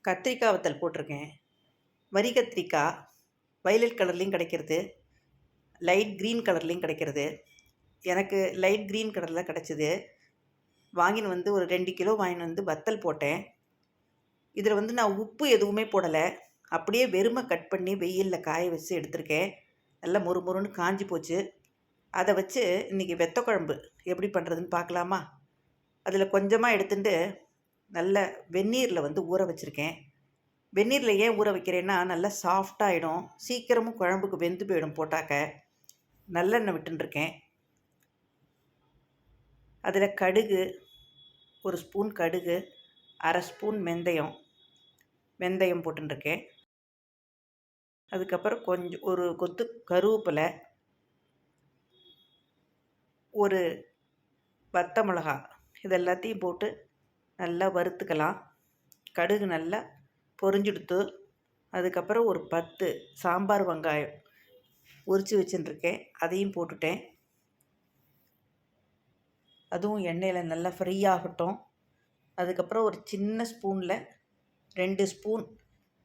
கத்திரிக்காய் வத்தல் போட்டிருக்கேன். வரி கத்திரிக்காய் வயலட் கலர்லேயும் கிடைக்கிறது, லைட் க்ரீன் கலர்லேயும் கிடைக்கிறது. எனக்கு லைட் க்ரீன் கலரில் கிடச்சிது. வாங்கின்னு வந்து ஒரு 2 கிலோ வாங்கின்னு வந்து வத்தல் போட்டேன். இதில் வந்து நான் உப்பு எதுவுமே போடலை. அப்படியே வெறுமை கட் பண்ணி வெயிலில் காய வச்சு எடுத்திருக்கேன். நல்லா மொறுமொறுன்னு காஞ்சி போச்சு. அதை வச்சு இன்றைக்கி வெத்த குழம்பு எப்படி பண்ணுறதுன்னு பார்க்கலாமா? அதில் கொஞ்சமாக எடுத்துட்டு நல்ல வெந்நீரில் வந்து ஊற வச்சுருக்கேன். வெந்நீரில் ஏன் ஊற வைக்கிறேன்னா நல்லா சாஃப்டாகிடும், சீக்கிரமும் குழம்புக்கு வெந்து போயிடும். போட்டாக்க நல்லெண்ணெய் விட்டுருக்கேன். அதில் கடுகு, ஒரு ஸ்பூன் கடுகு, அரை ஸ்பூன் வெந்தயம் போட்டுருக்கேன். அதுக்கப்புறம் கொஞ்சம் ஒரு கொத்து கருவேப்பிலை, ஒரு வத்த மிளகா, இதெல்லாத்தையும் போட்டு நல்லா வறுத்துக்கலாம். கடுகு நல்லா பொரிஞ்சுடுத்து. அதுக்கப்புறம் ஒரு 10 சாம்பார் வெங்காயம் உரித்து வச்சுட்டுருக்கேன், அதையும் போட்டுட்டேன். அதுவும் எண்ணெயில் நல்லா ஃப்ரை ஆகட்டும். அதுக்கப்புறம் ஒரு சின்ன ஸ்பூனில் 2 ஸ்பூன்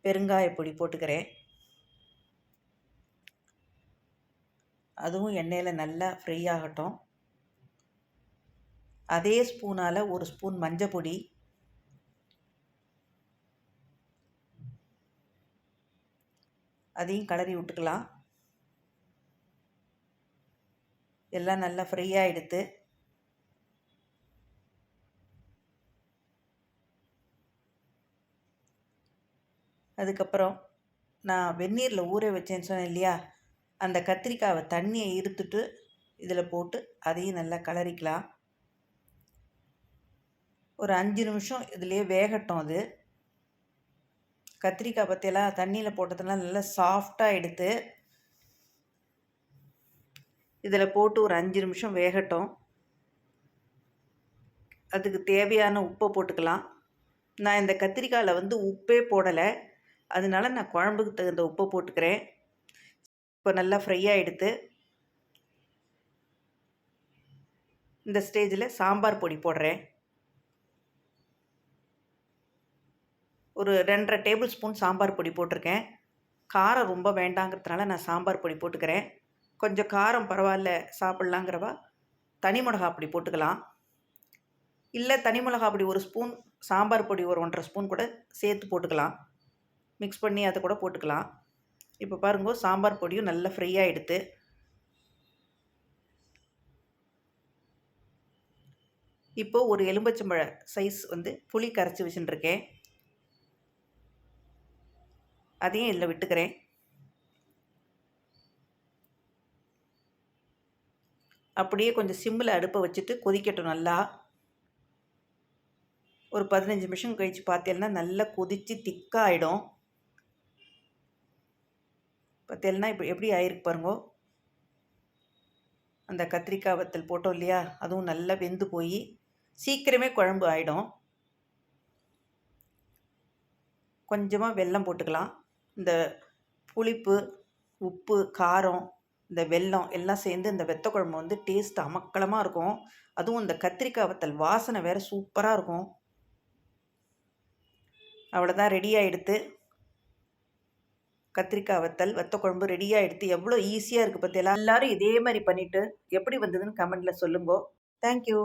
பெருங்காயப்பொடி போட்டுக்கிறேன். அதுவும் எண்ணெயில் நல்லா ஃப்ரை ஆகட்டும். அதே ஸ்பூனால் ஒரு ஸ்பூன் மஞ்சள் பொடி, அதையும் கிளறி விட்டுக்கலாம். எல்லாம் நல்லா ஃப்ரையாக எடுத்து அதுக்கப்புறம் நான் வெந்நீரில் ஊற வச்சேன்னு சொன்னேன் இல்லையா, அந்த கத்திரிக்காவை தண்ணியை இருத்துட்டு இதில் போட்டு அதையும் நல்லா கிளறிக்கலாம். ஒரு 5 நிமிஷம் இதிலே வேகட்டும். அது கத்திரிக்காய் பற்றியெல்லாம் தண்ணியில் போட்டதுனால நல்லா சாஃப்டாக எடுத்து இதில் போட்டு ஒரு 5 நிமிஷம் வேகட்டும். அதுக்கு தேவையான உப்பை போட்டுக்கலாம். நான் இந்த கத்திரிக்காயில் வந்து உப்பே போடலை, அதனால நான் குழம்புக்கு தகுந்த உப்பை போட்டுக்கிறேன். இப்போ நல்லா ஃப்ரையாக எடுத்து இந்த ஸ்டேஜில் சாம்பார் பொடி போடுறேன். ஒரு 2½ டேபிள் ஸ்பூன் சாம்பார் பொடி போட்டிருக்கேன். காரம் ரொம்ப வேண்டாங்கிறதுனால நான் சாம்பார் பொடி போட்டுக்கிறேன். கொஞ்சம் காரம் பரவாயில்ல சாப்பிட்லாங்கிறவா தனி மிளகா பொடி போட்டுக்கலாம். இல்லை தனி மிளகா பொடி ஒரு ஸ்பூன், சாம்பார் பொடி ஒரு 1½ ஸ்பூன் கூட சேர்த்து போட்டுக்கலாம். மிக்ஸ் பண்ணி அதை கூட போட்டுக்கலாம். இப்போ பாருங்க, சாம்பார் பொடியும் நல்லா ஃப்ரையாக எடுத்து இப்போது ஒரு எலும்பச்சம்பழ சைஸ் வந்து புளி கரைச்சி வச்சுட்டுருக்கேன், அதையும் இதில் விட்டுக்கிறேன். அப்படியே கொஞ்சம் சிம்மில் அடுப்பை வச்சுட்டு கொதிக்கட்டும். நல்லா ஒரு 15 நிமிஷம் கழித்து பார்த்தேன்னா நல்லா கொதித்து திக்காகிடும். பார்த்தேன்னா இப்போ எப்படி ஆயிருக்கு பாருங்கோ. அந்த கத்திரிக்காய் வத்தல் போட்டோம் இல்லையா, அதுவும் நல்லா வெந்து போய் சீக்கிரமே குழம்பு ஆகிடும். கொஞ்சமாக வெல்லம் போட்டுக்கலாம். இந்த புளிப்பு, உப்பு, காரம், இந்த வெல்லம் எல்லாம் சேர்ந்து இந்த வெத்த குழம்பு வந்து டேஸ்ட் அமக்கலமாக இருக்கும். அதுவும் இந்த கத்திரிக்காய் வத்தல் வாசனை வேறு சூப்பராக இருக்கும். அவ்வளோதான், ரெடியாக எடுத்து கத்திரிக்காய் வத்தல் வத்த குழம்பு ரெடியாக எடுத்து. எவ்வளோ ஈஸியாக இருக்குது பார்த்தீங்களா? எல்லோரும் இதே மாதிரி பண்ணிவிட்டு எப்படி வந்ததுன்னு கமெண்டில் சொல்லுங்கோ. தேங்க்யூ.